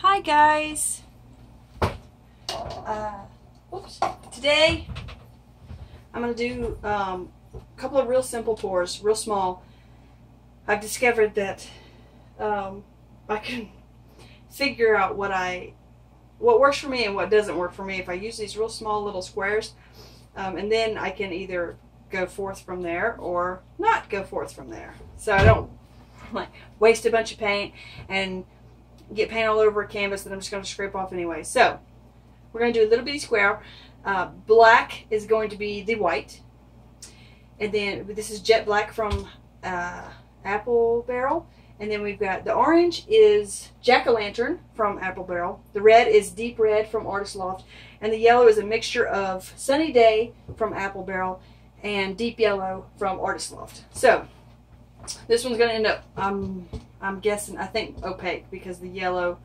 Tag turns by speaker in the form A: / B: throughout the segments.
A: Hi guys. Today I'm going to do a couple of real simple pours, real small. I've discovered that I can figure out what works for me and what doesn't work for me if I use these real small little squares, and then I can either go forth from there or not go forth from there, so I don't like waste a bunch of paint and get paint all over a canvas that I'm just going to scrape off anyway. So we're going to do a little bitty square. Black is going to be the white, and then this is jet black from Apple Barrel, and then we've got the orange is jack-o'-lantern from Apple Barrel, the red is deep red from Artist Loft, and the yellow is a mixture of Sunny Day from Apple Barrel and deep yellow from Artist Loft. So this one's going to end up, I'm guessing, I think opaque, because the yellow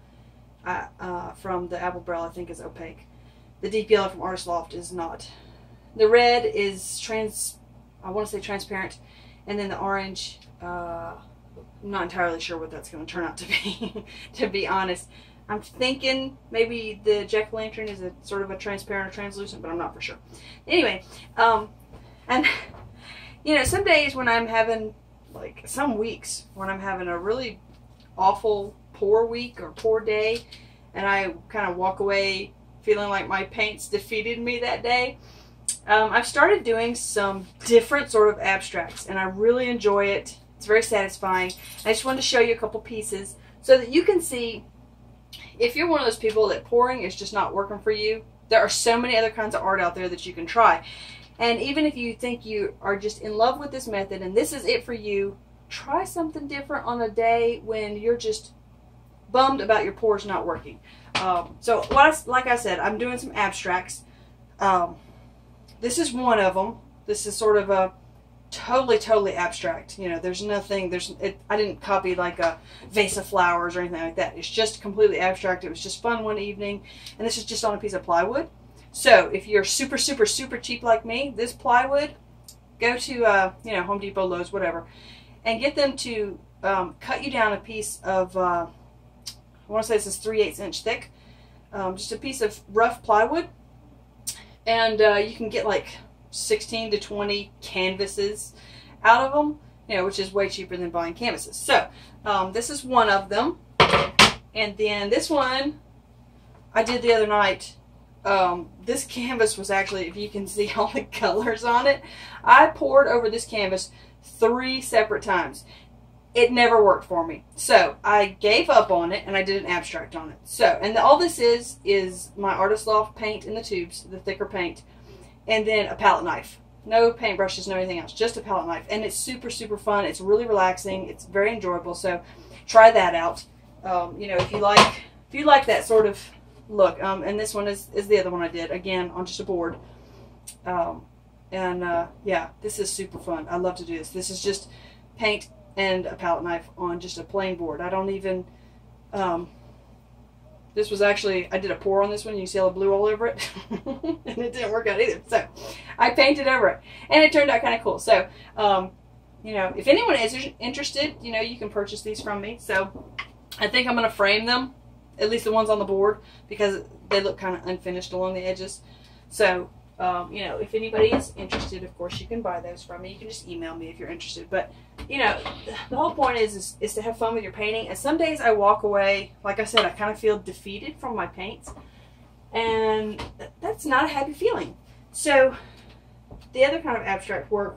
A: from the Apple Barrel I think is opaque. The deep yellow from Artist Loft is not. The red is I want to say transparent, and then the orange, I'm not entirely sure what that's going to turn out to be, to be honest. I'm thinking maybe the jack-o'-lantern is a sort of a transparent or translucent, but I'm not for sure. Anyway, and you know, some days when I'm having, like some weeks when I'm having a really awful poor week or poor day, and I kind of walk away feeling like my paint's defeated me that day, I've started doing some different sort of abstracts, and I really enjoy it. It's very satisfying. I just wanted to show you a couple pieces so that you can see if you're one of those people that pouring is just not working for you. There are so many other kinds of art out there that you can try. And even if you think you are just in love with this method and this is it for you, try something different on a day when you're just bummed about your pours not working. So like I said, I'm doing some abstracts. This is one of them. This is sort of a totally abstract. You know, there's nothing, I didn't copy like a vase of flowers or anything like that. It's just completely abstract. It was just fun one evening, and this is just on a piece of plywood. So if you're super cheap like me, this plywood, go to you know, Home Depot, Lowe's, whatever, and get them to cut you down a piece of I want to say this is 3/8 inch thick, just a piece of rough plywood, and you can get like 16 to 20 canvases out of them, you know, which is way cheaper than buying canvases. So this is one of them, and then this one I did the other night. This canvas was actually, if you can see all the colors on it, I poured over this canvas 3 separate times. It never worked for me, so I gave up on it and I did an abstract on it. So, and all this is my Artist Loft paint in the tubes, the thicker paint, and then a palette knife. No paintbrushes, no anything else, just a palette knife. And it's super fun. It's really relaxing. It's very enjoyable. So try that out. You know, if you like that sort of look. And this one is the other one I did, again, on just a board. Yeah, this is super fun. I love to do this. This is just paint and a palette knife on just a plain board. I don't even, this was actually, I did a pour on this one. You see all the blue all over it. And it didn't work out either. So I painted over it, and it turned out kind of cool. So, you know, if anyone is interested, you know, you can purchase these from me. So I think I'm going to frame them, at least the ones on the board, because they look kind of unfinished along the edges. So, you know, if anybody is interested, of course, you can buy those from me. You can just email me if you're interested. But, you know, the whole point is to have fun with your painting. And some days I walk away, like I said, I kind of feel defeated from my paints. And that's not a happy feeling. So the other kind of abstract work,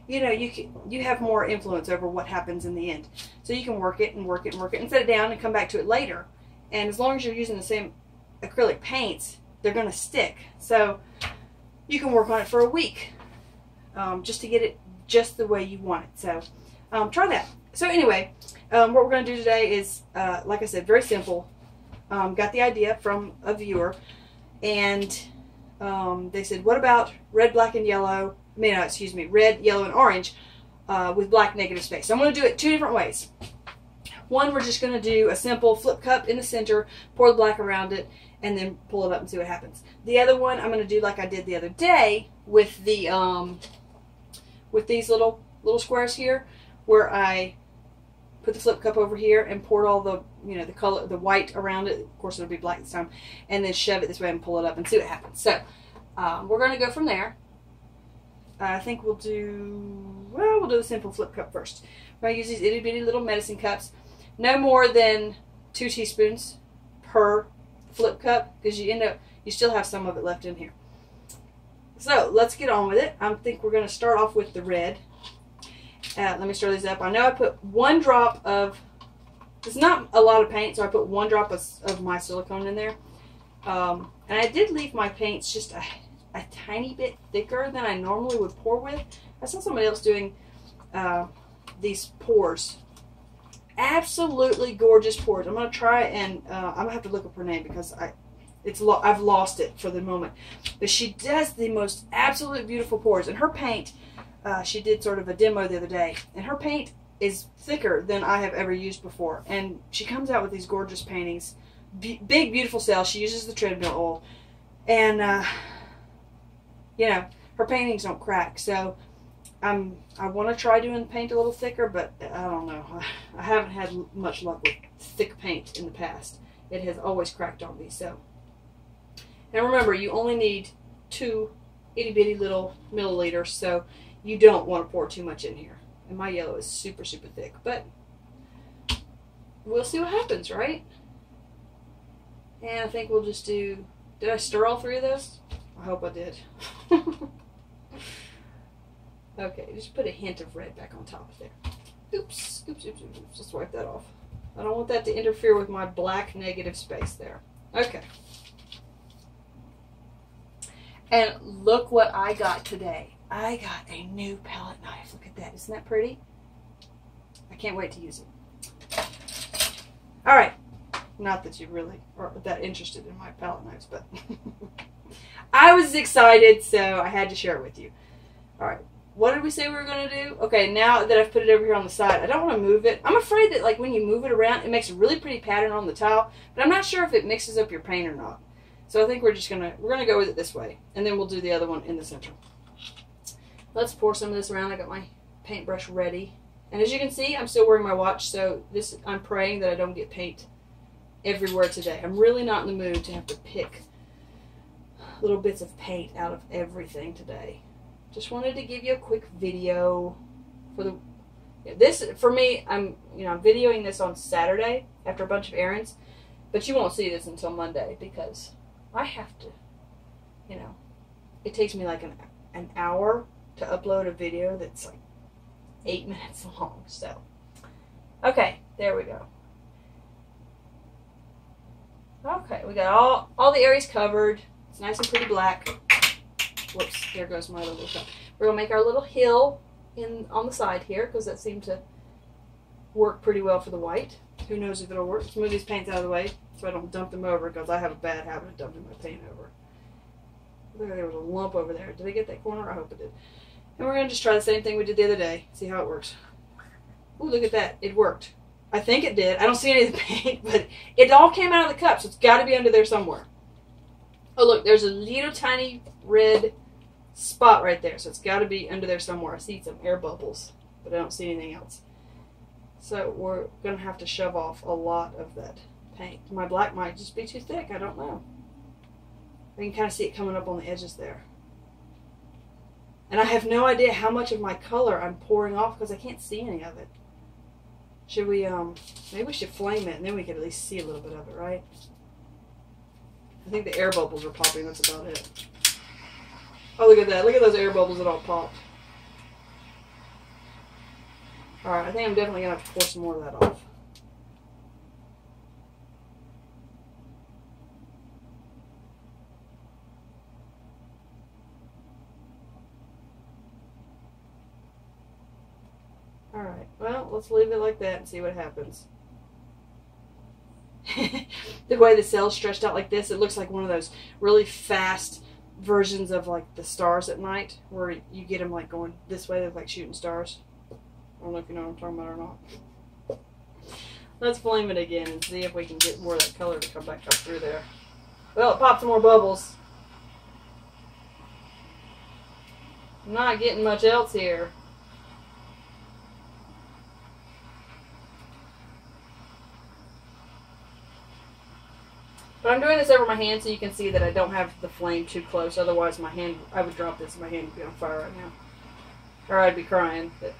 A: you know, you have more influence over what happens in the end. So you can work it and work it and work it and set it down and come back to it later. And as long as you're using the same acrylic paints, they're going to stick. So you can work on it for a week, just to get it just the way you want it. So try that. So anyway, what we're going to do today is, like I said, very simple. Got the idea from a viewer, and they said, what about red, black, and yellow? Excuse me, red, yellow, and orange with black negative space. So I'm going to do it 2 different ways. One, we're just going to do a simple flip cup in the center, pour the black around it, and then pull it up and see what happens. The other one, I'm going to do like I did the other day with the with these little squares here, where I put the flip cup over here and poured all the, you know, the color, the white around it. Of course, it'll be black this time. And then shove it this way and pull it up and see what happens. So, we're going to go from there. I think we'll do the simple flip cup first. We're going to use these itty bitty little medicine cups. No more than 2 teaspoons per flip cup, because you still have some of it left in here. So let's get on with it. I think we're going to start off with the red. Let me stir these up. I know I put 1 drop of, it's not a lot of paint, so I put 1 drop of my silicone in there. And I did leave my paints just a tiny bit thicker than I normally would pour with. I saw somebody else doing these pours. Absolutely gorgeous pours. I'm going to try and I'm going to have to look up her name because I've lost it for the moment. But she does the most absolute beautiful pours. And her paint, she did sort of a demo the other day. And her paint is thicker than I have ever used before. And she comes out with these gorgeous paintings. Big, beautiful cells. She uses the treadmill oil. And, you know, her paintings don't crack. So I want to try doing paint a little thicker, but I don't know. I haven't had much luck with thick paint in the past. It has always cracked on me. So, and remember, you only need 2 itty bitty little milliliters, so you don't want to pour too much in here. And my yellow is super, super thick, but we'll see what happens, right? And I think we'll just do, did I stir all 3 of those? I hope I did. Okay, just put a hint of red back on top of there. Oops, oops, oops, oops, oops. Let's wipe that off. I don't want that to interfere with my black negative space there. Okay. And look what I got today. I got a new palette knife. Look at that. Isn't that pretty? I can't wait to use it. All right. Not that you really are that interested in my palette knives, but I was excited, so I had to share it with you. All right. What did we say we were going to do? Okay, now that I've put it over here on the side, I don't want to move it. I'm afraid that like when you move it around, it makes a really pretty pattern on the tile, but I'm not sure if it mixes up your paint or not. So I think we're gonna go with it this way, and then we'll do the other one in the center. Let's pour some of this around. I got my paintbrush ready, and as you can see, I'm still wearing my watch, so I'm praying that I don't get paint everywhere today. I'm really not in the mood to have to pick little bits of paint out of everything today. Just wanted to give you a quick video for this. For me, I'm videoing this on Saturday after a bunch of errands, but you won't see this until Monday because I have to, it takes me like an hour to upload a video that's like 8 minutes long. So, okay, there we go. Okay, we got all the areas covered. It's nice and pretty black. Whoops, there goes my little cup. We're going to make our little hill on the side here because that seemed to work pretty well for the white. Who knows if it'll work. Let's move these paints out of the way so I don't dump them over because I have a bad habit of dumping my paint over. There was a lump over there. Did I get that corner? I hope it did. And we're going to just try the same thing we did the other day. See how it works. Ooh, look at that. It worked. I think it did. I don't see any of the paint, but it all came out of the cup, so it's got to be under there somewhere. Oh, look, there's a little tiny red spot right there, so it's got to be under there somewhere. I see some air bubbles, but I don't see anything else. So we're going to have to shove off a lot of that paint. My black might just be too thick. I don't know. I can kind of see it coming up on the edges there. And I have no idea how much of my color I'm pouring off because I can't see any of it. Should we, maybe we should flame it and then we could at least see a little bit of it, right? I think the air bubbles are popping. That's about it. Oh, look at that. Look at those air bubbles that all popped. Alright, I think I'm definitely going to have to pour some more of that off. Alright, well, let's leave it like that and see what happens. The way the cell's stretched out like this, it looks like one of those really fast versions of like the stars at night where you get them like going this way. They're like shooting stars. I don't know if you know what I'm talking about or not. Let's flame it again and see if we can get more of that color to come back up through there. Well, it popped some more bubbles. I'm not getting much else here. But I'm doing this over my hand so you can see that I don't have the flame too close. Otherwise, my hand, I would drop this and my hand would be on fire right now. Or I'd be crying. But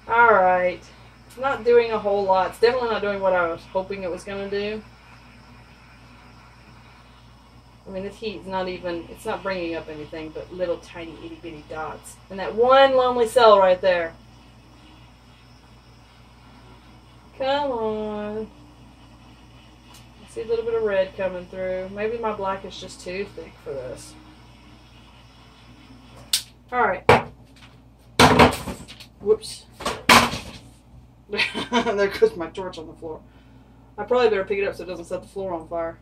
A: Alright. It's not doing a whole lot. It's definitely not doing what I was hoping it was going to do. I mean, this heat's not even, it's not bringing up anything but little tiny itty bitty dots. And that one lonely cell right there. Come on. I see a little bit of red coming through. Maybe my black is just too thick for this. Alright. Whoops. There goes my torch on the floor. I probably better pick it up so it doesn't set the floor on fire.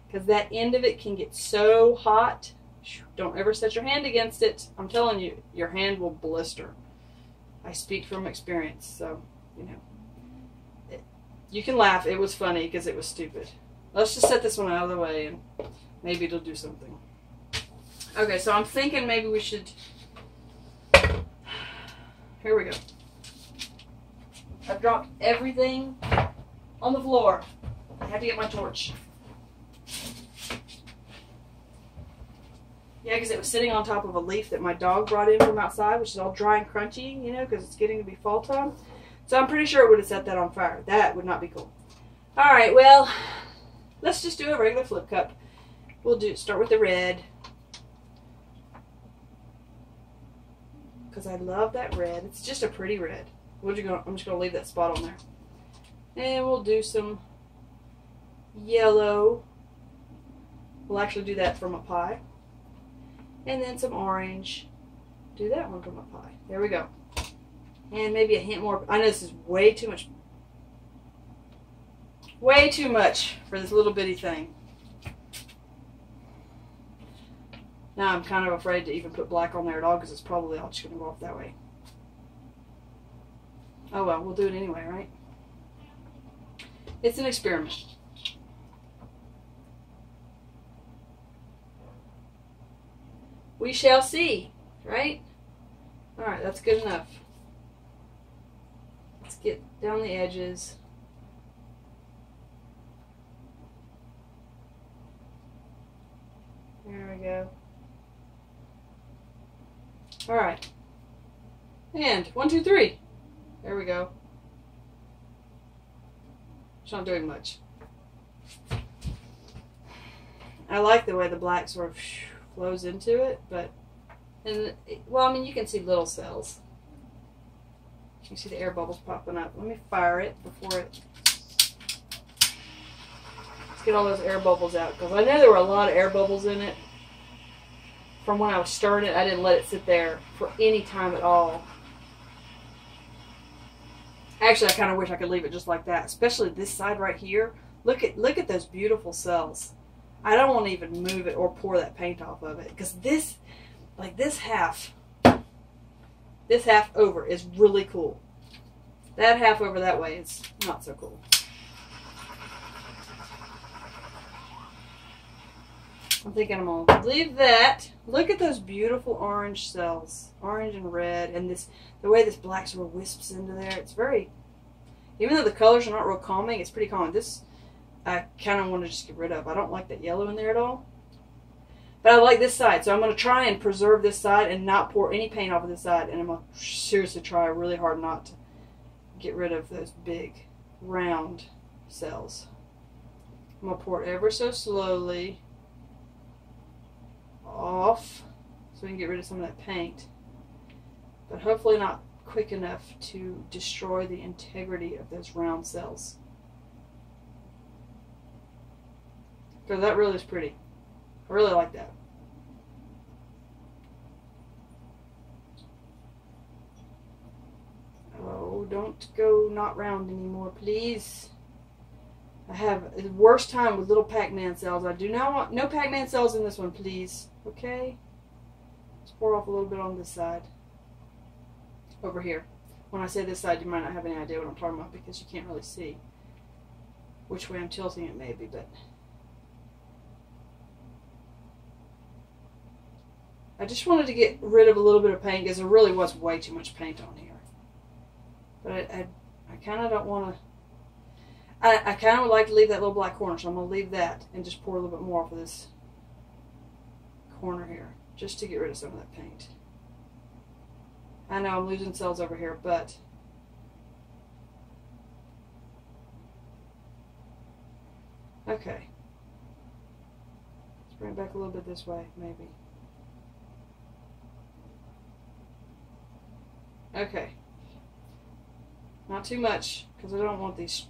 A: Because that end of it can get so hot. Don't ever set your hand against it. I'm telling you, your hand will blister. I speak from experience, so, you know. You can laugh. It was funny because it was stupid. Let's just set this one out of the way and maybe it'll do something. Okay, so I'm thinking maybe we should... Here we go. I've dropped everything on the floor. I have to get my torch. Yeah, because it was sitting on top of a leaf that my dog brought in from outside, which is all dry and crunchy, you know, because it's getting to be fall time. So I'm pretty sure it would have set that on fire. That would not be cool. Alright, well, let's just do a regular flip cup. We'll start with the red. Because I love that red. It's just a pretty red. I'm just going to leave that spot on there. And we'll do some yellow. We'll actually do that for my pie. And then some orange. Do that one for my pie. There we go. And maybe a hint more. I know this is way too much. Way too much for this little bitty thing. Now I'm kind of afraid to even put black on there at all because it's probably all just going to go off that way. Oh well, we'll do it anyway, right? It's an experiment. We shall see, right? Alright, that's good enough. Let's get down the edges. There we go. Alright. And 1, 2, 3. There we go. It's not doing much. I like the way the black sort of flows into it, but well, I mean, you can see little cells. You see the air bubbles popping up. Let me fire it before it. Let's get all those air bubbles out because I know there were a lot of air bubbles in it. From when I was stirring it, I didn't let it sit there for any time at all. Actually, I kind of wish I could leave it just like that, especially this side right here. Look at those beautiful cells. I don't want to even move it or pour that paint off of it because this half over is really cool. That half over that way is not so cool. I'm thinking I'm going to leave that. Look at those beautiful orange cells. Orange and red. And the way this black sort of wisps into there. It's very, even though the colors are not real calming, it's pretty calming. This, I kind of want to just get rid of. I don't like that yellow in there at all. But I like this side. So I'm going to try and preserve this side and not pour any paint off of this side. And I'm going to seriously try really hard not to get rid of those big, round cells. I'm going to pour it ever so slowly off so we can get rid of some of that paint, but hopefully not quick enough to destroy the integrity of those round cells, because that really is pretty. I really like that. Oh, don't go not round anymore, please. I have the worst time with little Pac-Man cells. I do not want no Pac-Man cells in this one, please. Okay? Let's pour off a little bit on this side. Over here. When I say this side, you might not have any idea what I'm talking about because you can't really see which way I'm tilting it maybe, but I just wanted to get rid of a little bit of paint because there really was way too much paint on here. But I kind of don't want to. I kind of would like to leave that little black corner, so I'm going to leave that and just pour a little bit more off of this corner here, just to get rid of some of that paint. I know I'm losing cells over here, but okay. Let's bring it back a little bit this way, maybe. Okay. Not too much, because I don't want these.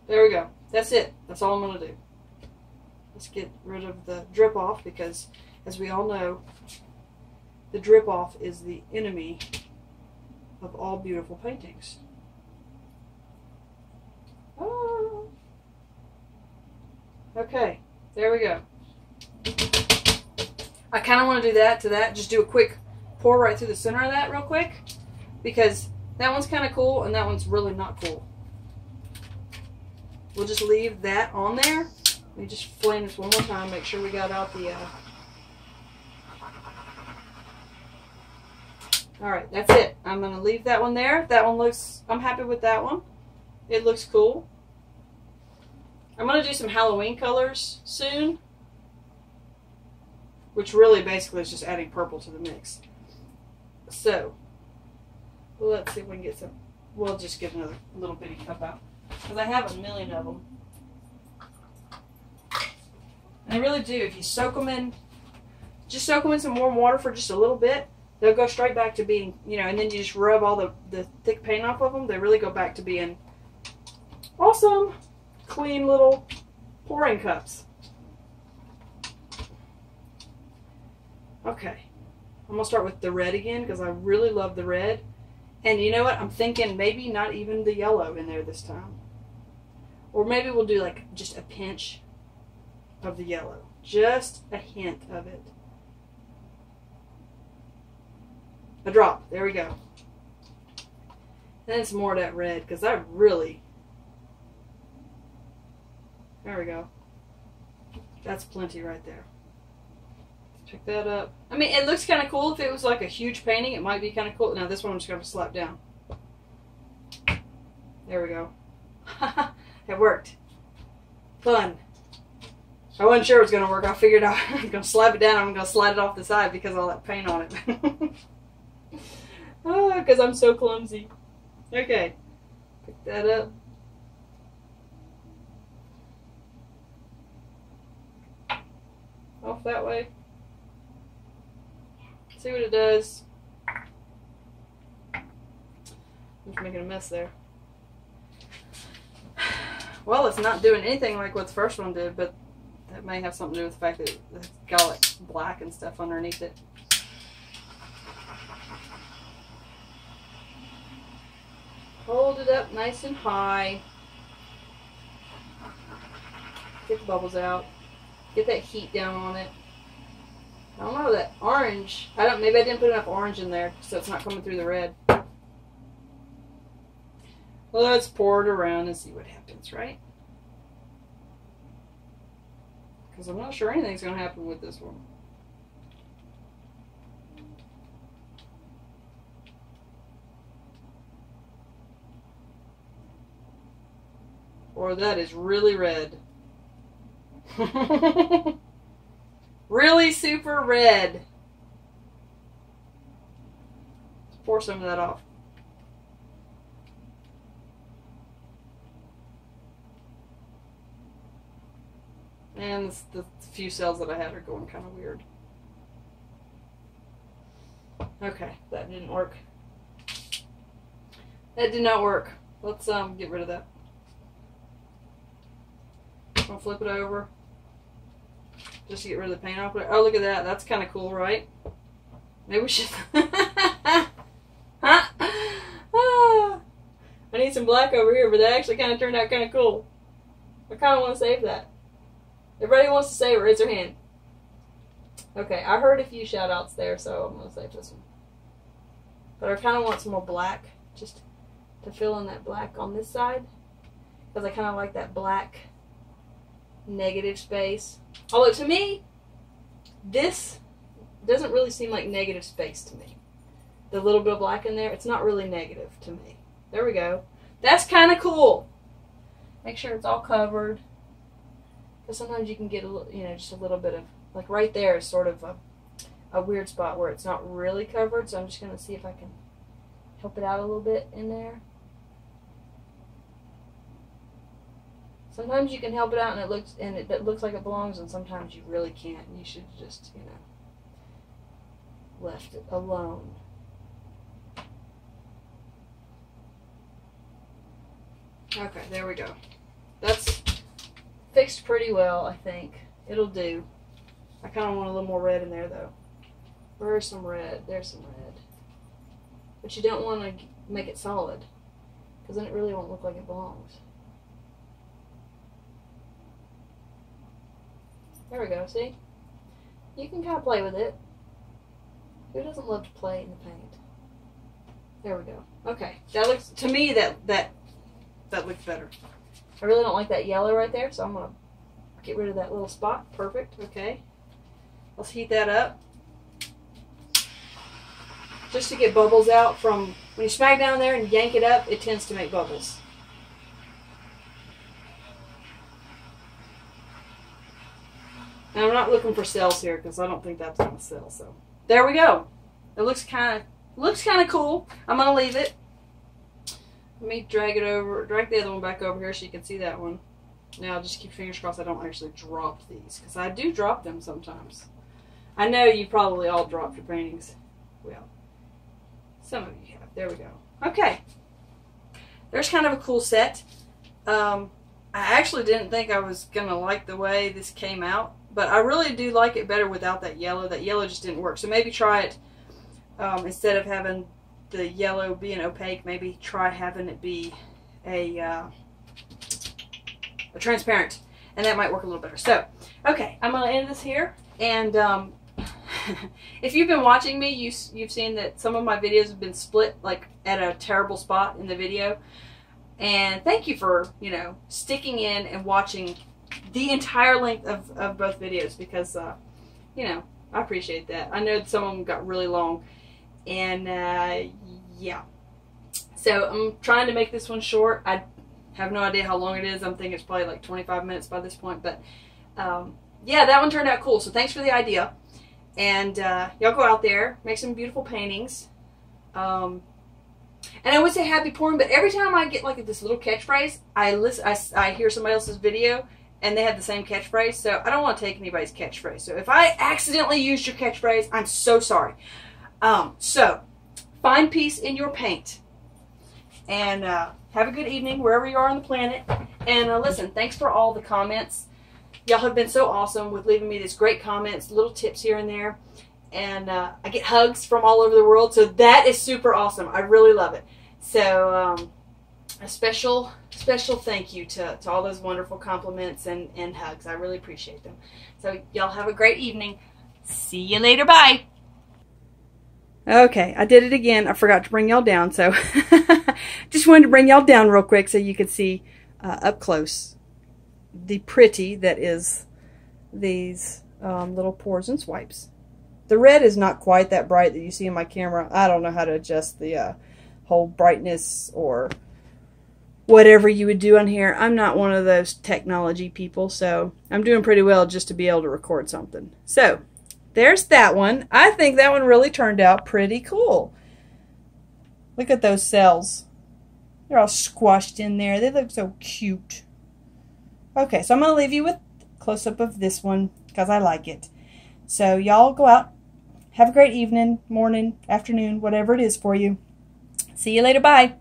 A: There we go. That's it. That's all I'm going to do. Let's get rid of the drip off, because as we all know, the drip off is the enemy of all beautiful paintings. Oh. Okay, there we go. I kind of want to do that to that. Just do a quick pour right through the center of that real quick, because that one's kind of cool and that one's really not cool. We'll just leave that on there. Let me just flame this one more time, make sure we got out the Alright, that's it. I'm going to leave that one there. That one looks, I'm happy with that one. It looks cool. I'm going to do some Halloween colors soon, which really basically is just adding purple to the mix. So, let's see if we can get some, we'll just get another little bitty cup out, because I have a million of them. And I really do, if you soak them in, just soak them in some warm water for just a little bit, they'll go straight back to being, you know, and then you just rub all the thick paint off of them, they really go back to being awesome, clean little pouring cups. Okay, I'm going to start with the red again, because I really love the red. And you know what, I'm thinking maybe not even the yellow in there this time. Or maybe we'll do like just a pinch of the yellow. Just a hint of it. A drop. There we go. And then some more of that red, because I really... There we go. That's plenty right there. Let's pick that up. I mean, it looks kind of cool. If it was like a huge painting, it might be kind of cool. Now this one I'm just going to slap down. There we go. It worked. Fun. I wasn't sure it was going to work. I figured out I'm going to slap it down. I'm going to slide it off the side because of all that paint on it. Oh, because I'm so clumsy. Okay. Pick that up. Off that way. See what it does. I'm just making a mess there. Well, it's not doing anything like what the first one did, but that may have something to do with the fact that it's got like black and stuff underneath it. Hold it up nice and high. Get the bubbles out. Get that heat down on it. I don't know, that orange. Maybe I didn't put enough orange in there, so it's not coming through the red. Well, let's pour it around and see what happens, right? Because I'm not sure anything's going to happen with this one. Or that is really red. Really super red. Let's pour some of that off. And the few cells that I had are going kind of weird. Okay, that didn't work. That did not work. Let's get rid of that. I'll flip it over. Just to get rid of the paint off. Oh, look at that. That's kind of cool, right? Maybe we should... I need some black over here, but that actually kind of turned out kind of cool. I kind of want to save that. Everybody wants to save it, raise their hand. Okay, I heard a few shout outs there, so I'm going to save this one. But I kind of want some more black, just to fill in that black on this side. Because I kind of like that black negative space. Although to me, this doesn't really seem like negative space to me. The little bit of black in there, it's not really negative to me. There we go. That's kind of cool. Make sure it's all covered. Because sometimes you can get a little, you know, just a little bit of, like right there is sort of a weird spot where it's not really covered. So I'm just going to see if I can help it out a little bit in there. Sometimes you can help it out and it looks like it belongs, and sometimes you really can't. You should just, you know, left it alone. Okay, there we go. That's fixed pretty well, I think. It'll do. I kind of want a little more red in there, though. Where's some red? There's some red. But you don't want to make it solid, because then it really won't look like it belongs. There we go, see? You can kind of play with it. Who doesn't love to play in the paint? There we go. Okay, that looks, to me, that looks better. I really don't like that yellow right there, so I'm going to get rid of that little spot. Perfect, okay. Let's heat that up. Just to get bubbles out from, when you smack down there and yank it up, it tends to make bubbles. And I'm not looking for cells here because I don't think that's going to sell. So there we go. It looks kind of cool. I'm going to leave it. Let me drag the other one back over here so you can see that one. Now just keep fingers crossed I don't actually drop these, because I do drop them sometimes. I know you probably all dropped your paintings. Well, some of you have. There we go. Okay. There's kind of a cool set. I actually didn't think I was going to like the way this came out, but I really do like it better without that yellow. That yellow just didn't work. So maybe try it instead of having the yellow being opaque, maybe try having it be a transparent, and that might work a little better. So, okay, I'm going to end this here, and if you've been watching me, you've seen that some of my videos have been split, like, at a terrible spot in the video, and thank you for, you know, sticking in and watching the entire length of both videos, because, you know, I appreciate that. I know some of them got really long, and, yeah. So, I'm trying to make this one short. I have no idea how long it is. I'm thinking it's probably like 25 minutes by this point, but, yeah, that one turned out cool, so thanks for the idea. And y'all go out there, make some beautiful paintings. And I would say happy pouring, but every time I get like this little catchphrase, I hear somebody else's video and they have the same catchphrase, so I don't want to take anybody's catchphrase. So if I accidentally used your catchphrase, I'm so sorry. So find peace in your paint, and have a good evening wherever you are on the planet. And listen, thanks for all the comments. Y'all have been so awesome with leaving me these great comments, little tips here and there. And I get hugs from all over the world, so that is super awesome. I really love it. So a special thank you to all those wonderful compliments and hugs. I really appreciate them. So y'all have a great evening. See you later. Bye. Okay, I did it again. I forgot to bring y'all down, so just wanted to bring y'all down real quick so you could see up close the pretty that is these little pours and swipes. The red is not quite that bright that you see in my camera. I don't know how to adjust the whole brightness or whatever you would do on here. I'm not one of those technology people, so I'm doing pretty well just to be able to record something. So there's that one. I think that one really turned out pretty cool. Look at those cells. They're all squashed in there. They look so cute. Okay, so I'm going to leave you with a close-up of this one because I like it. So y'all go out. Have a great evening, morning, afternoon, whatever it is for you. See you later. Bye.